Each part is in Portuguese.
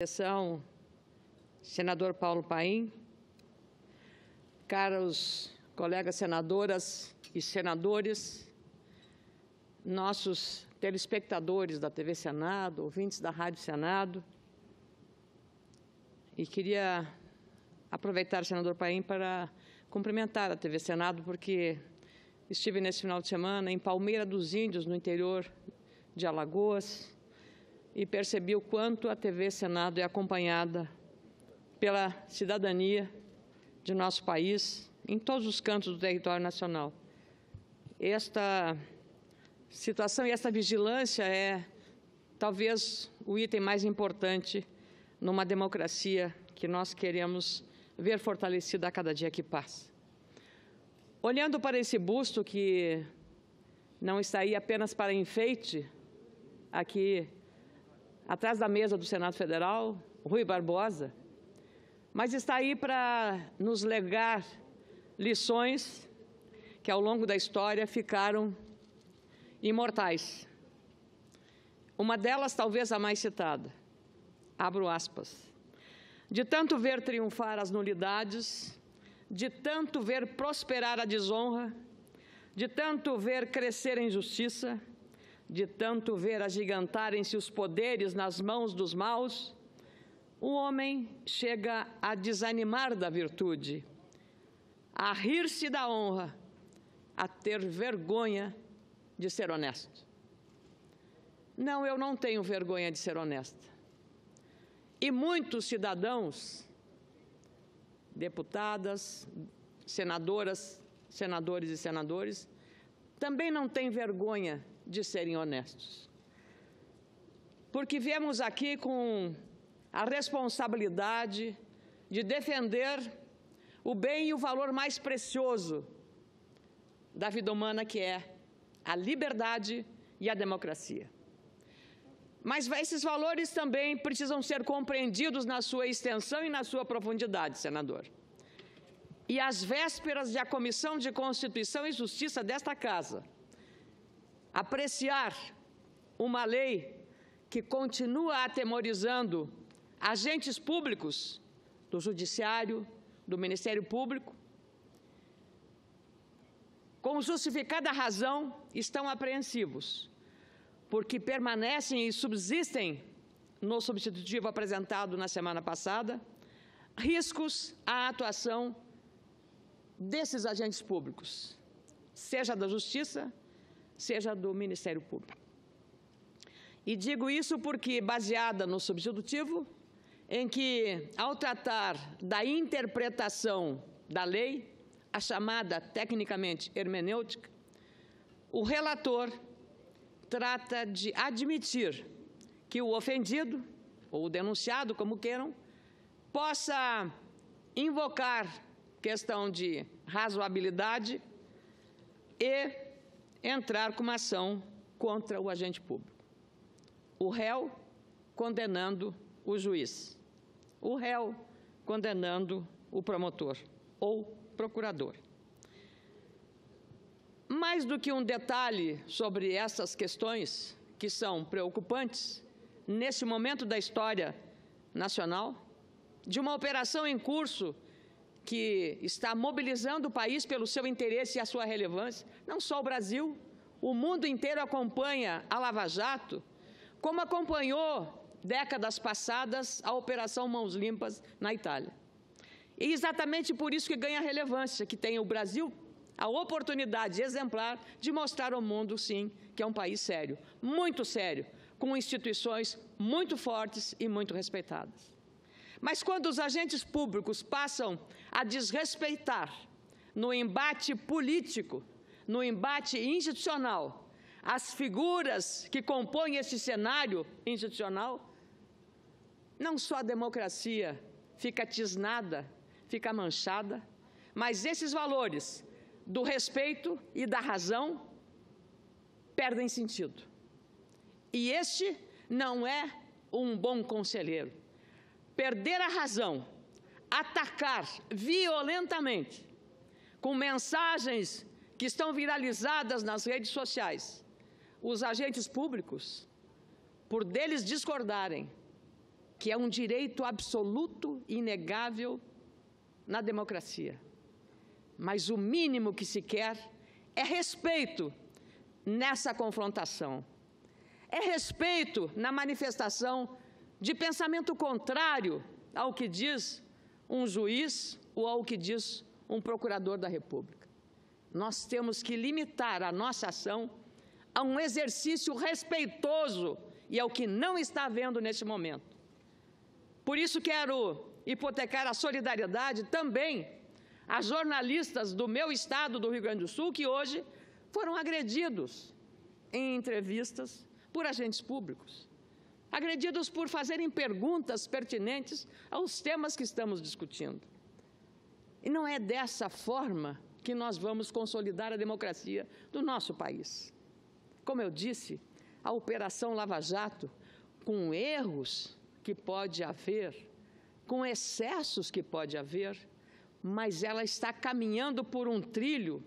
Sessão, senador Paulo Paim, caros colegas senadoras e senadores, nossos telespectadores da TV Senado, ouvintes da Rádio Senado, e queria aproveitar, senador Paim, para cumprimentar a TV Senado, porque estive nesse final de semana em Palmeira dos Índios, no interior de Alagoas, e percebi o quanto a TV Senado é acompanhada pela cidadania de nosso país, em todos os cantos do território nacional. Esta situação e esta vigilância é talvez o item mais importante numa democracia que nós queremos ver fortalecida a cada dia que passa. Olhando para esse busto que não está aí apenas para enfeite, aqui atrás da mesa do Senado Federal, Rui Barbosa, mas está aí para nos legar lições que ao longo da história ficaram imortais. Uma delas, talvez a mais citada, abro aspas, de tanto ver triunfar as nulidades, de tanto ver prosperar a desonra, de tanto ver crescer a injustiça, de tanto ver agigantarem-se os poderes nas mãos dos maus, o homem chega a desanimar da virtude, a rir-se da honra, a ter vergonha de ser honesto. Não, eu não tenho vergonha de ser honesta. E muitos cidadãos, deputadas, senadoras, senadores e senadores, também não têm vergonha de serem honestos. Porque viemos aqui com a responsabilidade de defender o bem e o valor mais precioso da vida humana, que é a liberdade e a democracia. Mas esses valores também precisam ser compreendidos na sua extensão e na sua profundidade, senador. E às vésperas de a Comissão de Constituição e Justiça desta Casa apreciar uma lei que continua atemorizando agentes públicos do Judiciário, do Ministério Público, com justificada razão, estão apreensivos, porque permanecem e subsistem, no substitutivo apresentado na semana passada, riscos à atuação desses agentes públicos, seja da Justiça, seja do Ministério Público. E digo isso porque, baseada no substitutivo, em que, ao tratar da interpretação da lei, a chamada tecnicamente hermenêutica, o relator trata de admitir que o ofendido, ou o denunciado, como queiram, possa invocar questão de razoabilidade e entrar com uma ação contra o agente público. O réu condenando o juiz, o réu condenando o promotor ou procurador. Mais do que um detalhe sobre essas questões, que são preocupantes, nesse momento da história nacional, de uma operação em curso que está mobilizando o país pelo seu interesse e a sua relevância, não só o Brasil, o mundo inteiro acompanha a Lava Jato, como acompanhou décadas passadas a Operação Mãos Limpas na Itália. E exatamente por isso que ganha relevância, que tem o Brasil a oportunidade exemplar de mostrar ao mundo, sim, que é um país sério, com instituições muito fortes e muito respeitadas. Mas quando os agentes públicos passam a desrespeitar no embate político, no embate institucional, as figuras que compõem esse cenário institucional, não só a democracia fica tisnada, fica manchada, mas esses valores do respeito e da razão perdem sentido. E este não é um bom conselheiro. Perder a razão, atacar violentamente, com mensagens que estão viralizadas nas redes sociais, os agentes públicos, por deles discordarem, que é um direito absoluto e inegável na democracia. Mas o mínimo que se quer é respeito nessa confrontação. É respeito na manifestação de pensamento contrário ao que diz um juiz ou ao que diz um procurador da República. Nós temos que limitar a nossa ação a um exercício respeitoso, e é o que não está havendo neste momento. Por isso quero hipotecar a solidariedade também a jornalistas do meu estado, do Rio Grande do Sul, que hoje foram agredidos em entrevistas por agentes públicos, agredidos por fazerem perguntas pertinentes aos temas que estamos discutindo. E não é dessa forma que nós vamos consolidar a democracia do nosso país. Como eu disse, a Operação Lava Jato, com erros que pode haver, com excessos que pode haver, mas ela está caminhando por um trilho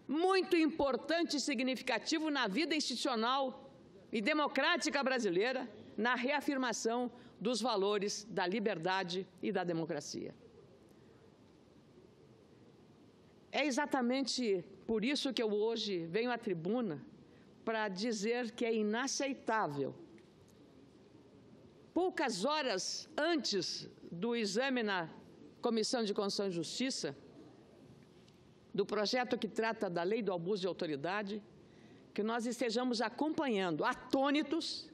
muito importante e significativo na vida institucional e democrática brasileira, na reafirmação dos valores da liberdade e da democracia. É exatamente por isso que eu hoje venho à tribuna para dizer que é inaceitável, poucas horas antes do exame na Comissão de Constituição e Justiça, do projeto que trata da lei do abuso de autoridade, que nós estejamos acompanhando, atônitos,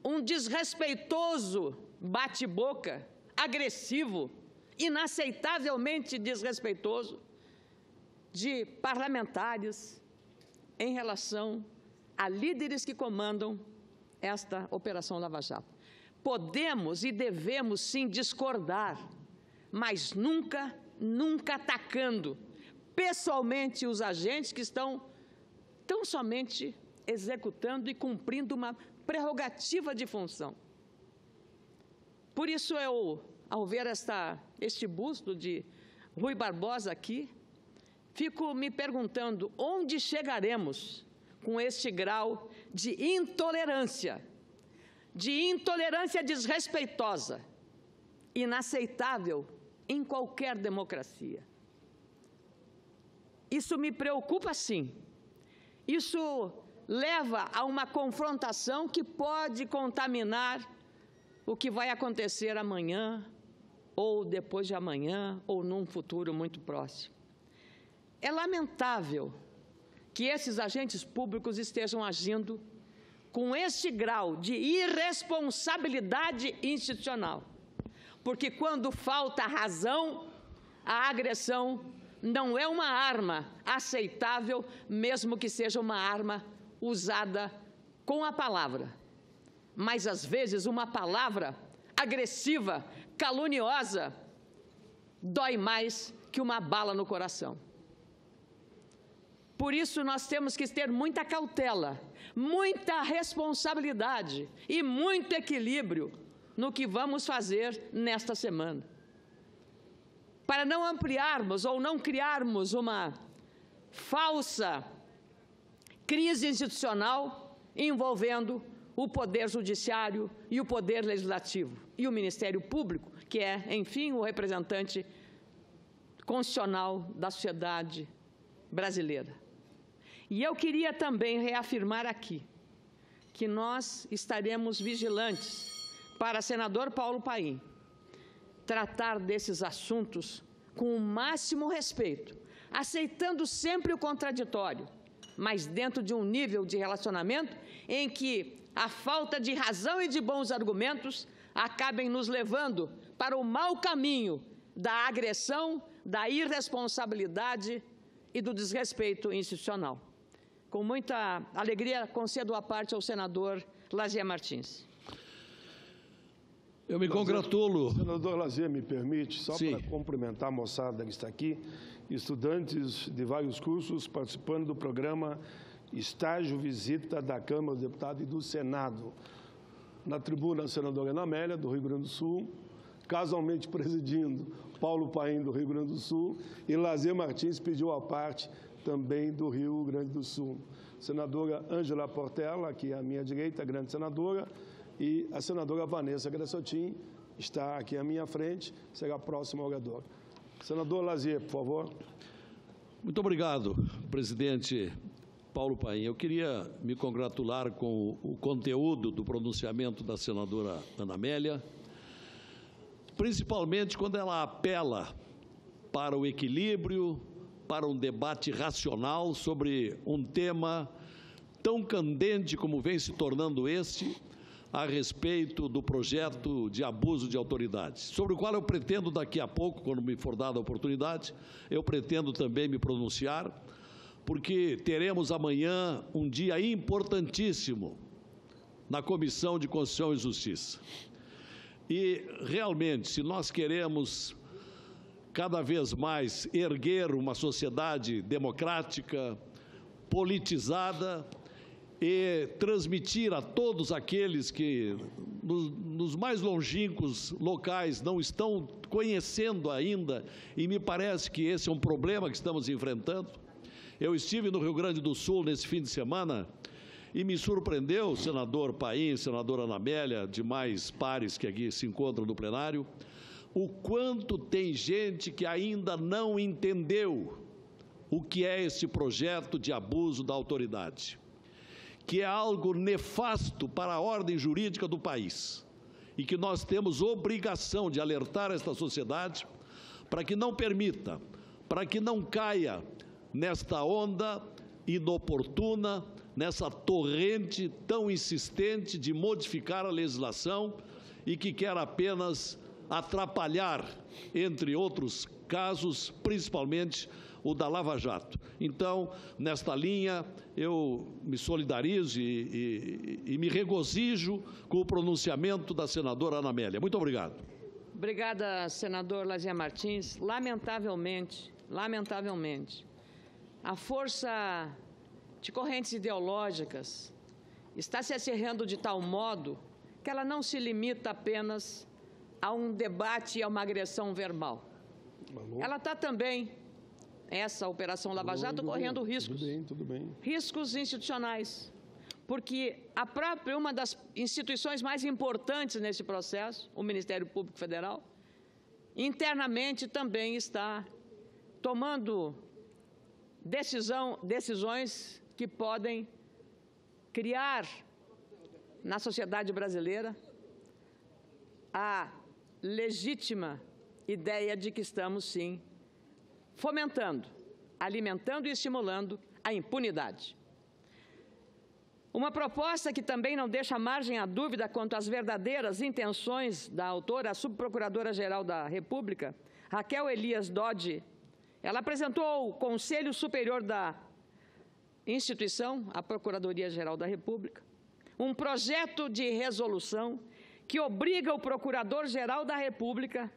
um desrespeitoso bate-boca, agressivo, inaceitavelmente desrespeitoso, de parlamentares em relação a líderes que comandam esta Operação Lava Jato. Podemos e devemos, sim, discordar, mas nunca atacando pessoalmente os agentes que estão tão somente executando e cumprindo uma prerrogativa de função. Por isso, eu, ao ver este busto de Rui Barbosa aqui, fico me perguntando onde chegaremos com este grau de intolerância desrespeitosa, inaceitável em qualquer democracia. Isso me preocupa, sim. Isso leva a uma confrontação que pode contaminar o que vai acontecer amanhã, ou depois de amanhã, ou num futuro muito próximo. É lamentável que esses agentes públicos estejam agindo com este grau de irresponsabilidade institucional, porque quando falta razão, a agressão não é uma arma aceitável, mesmo que seja uma arma usada com a palavra. Mas, às vezes, uma palavra agressiva, caluniosa, dói mais que uma bala no coração. Por isso, nós temos que ter muita cautela, muita responsabilidade e muito equilíbrio no que vamos fazer nesta semana, para não ampliarmos ou não criarmos uma falsa crise institucional envolvendo o Poder Judiciário e o Poder Legislativo e o Ministério Público, que é, enfim, o representante constitucional da sociedade brasileira. E eu queria também reafirmar aqui que nós estaremos vigilantes para senador Paulo Paim tratar desses assuntos com o máximo respeito, aceitando sempre o contraditório, mas dentro de um nível de relacionamento em que a falta de razão e de bons argumentos acabem nos levando para o mau caminho da agressão, da irresponsabilidade e do desrespeito institucional. Com muita alegria, concedo a parte ao senador Lazier Martins. Eu me congratulo. Senador Lazier, me permite, só para cumprimentar a moçada que está aqui, estudantes de vários cursos participando do programa Estágio Visita da Câmara dos Deputados e do Senado. Na tribuna, a senadora Ana Amélia, do Rio Grande do Sul, casualmente presidindo Paulo Paim, do Rio Grande do Sul, e Lazier Martins pediu a parte também do Rio Grande do Sul. Senadora Ângela Portela, aqui à minha direita, grande senadora, E a senadora Vanessa Grassotin está aqui à minha frente, será a próxima oradora. Senador Lazier, por favor. Muito obrigado, presidente Paulo Paim. Eu queria me congratular com o conteúdo do pronunciamento da senadora Ana Amélia, principalmente quando ela apela para o equilíbrio, para um debate racional sobre um tema tão candente como vem se tornando este, a respeito do projeto de abuso de autoridade, sobre o qual eu pretendo daqui a pouco, quando me for dada a oportunidade, eu pretendo também me pronunciar, porque teremos amanhã um dia importantíssimo na Comissão de Constituição e Justiça. E, realmente, se nós queremos cada vez mais erguer uma sociedade democrática, politizada, e transmitir a todos aqueles que nos mais longínquos locais não estão conhecendo ainda, e me parece que esse é um problema que estamos enfrentando. Eu estive no Rio Grande do Sul nesse fim de semana e me surpreendeu, senador Paim, senadora Ana Amélia, demais pares que aqui se encontram no plenário, o quanto tem gente que ainda não entendeu o que é esse projeto de abuso da autoridade, que é algo nefasto para a ordem jurídica do país e que nós temos obrigação de alertar esta sociedade para que não permita, para que não caia nesta onda inoportuna, nessa torrente tão insistente de modificar a legislação e que quer apenas atrapalhar, entre outros casos, principalmente o da Lava Jato. Então, nesta linha, eu me solidarizo e me regozijo com o pronunciamento da senadora Ana Amélia. Muito obrigado. Obrigada, senador Lazier Martins. Lamentavelmente, a força de correntes ideológicas está se acirrando de tal modo que ela não se limita apenas a um debate e a uma agressão verbal. Ela está também, essa Operação Lava Jato, correndo riscos. Tudo bem. Riscos institucionais. Porque uma das instituições mais importantes nesse processo, o Ministério Público Federal, internamente também está tomando decisões que podem criar na sociedade brasileira a legítima ideia de que estamos, sim, fomentando, alimentando e estimulando a impunidade. Uma proposta que também não deixa margem à dúvida quanto às verdadeiras intenções da autora, a subprocuradora-geral da República, Raquel Elias Dodge. Ela apresentou ao Conselho Superior da instituição, a Procuradoria-Geral da República, um projeto de resolução que obriga o Procurador-Geral da República,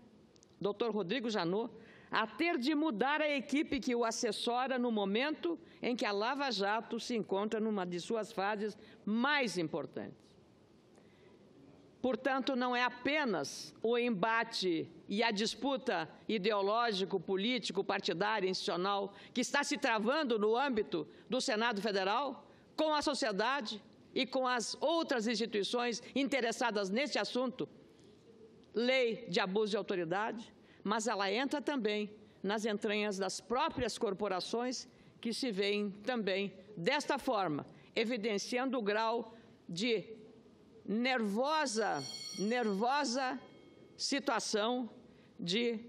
Dr. Rodrigo Janot, a ter de mudar a equipe que o assessora no momento em que a Lava Jato se encontra numa de suas fases mais importantes. Portanto, não é apenas o embate e a disputa ideológico, político, partidária, institucional que está se travando no âmbito do Senado Federal, com a sociedade e com as outras instituições interessadas neste assunto, lei de abuso de autoridade, mas ela entra também nas entranhas das próprias corporações que se veem também desta forma, evidenciando o grau de nervosa situação de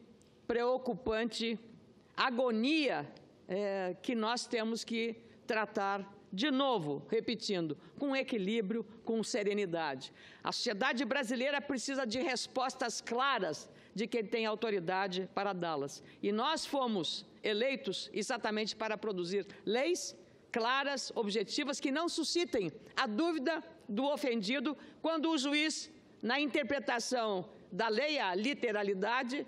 preocupante agonia que nós temos que tratar de novo, repetindo, com equilíbrio, com serenidade. A sociedade brasileira precisa de respostas claras de quem tem autoridade para dá-las. E nós fomos eleitos exatamente para produzir leis claras, objetivas, que não suscitem a dúvida do ofendido quando o juiz, na interpretação da lei, a literalidade,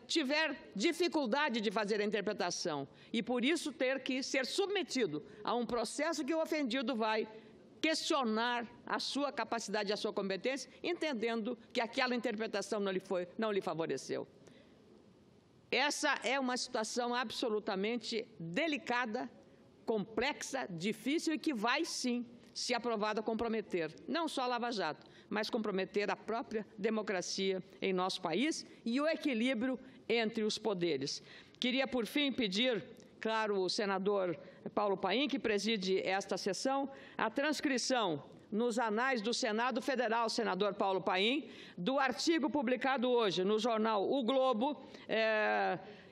tiver dificuldade de fazer a interpretação e, por isso, ter que ser submetido a um processo que o ofendido vai questionar a sua capacidade e a sua competência, entendendo que aquela interpretação não lhe favoreceu. Essa é uma situação absolutamente delicada, complexa, difícil e que vai, sim, se aprovada, comprometer não só a Lava Jato, mas comprometer a própria democracia em nosso país e o equilíbrio entre os poderes. Queria, por fim, pedir, claro, o senador Paulo Paim, que preside esta sessão, a transcrição nos anais do Senado Federal, senador Paulo Paim, do artigo publicado hoje no jornal O Globo,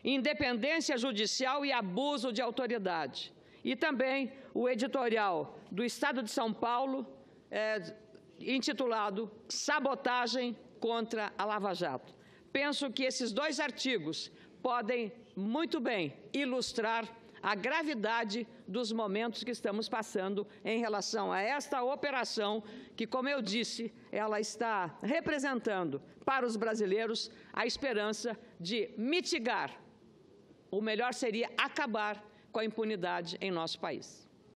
Independência Judicial e Abuso de Autoridade. E também o editorial do Estado de São Paulo, intitulado Sabotagem contra a Lava Jato. Penso que esses dois artigos podem muito bem ilustrar a gravidade dos momentos que estamos passando em relação a esta operação que, como eu disse, ela está representando para os brasileiros a esperança de mitigar. O melhor seria acabar com a impunidade em nosso país.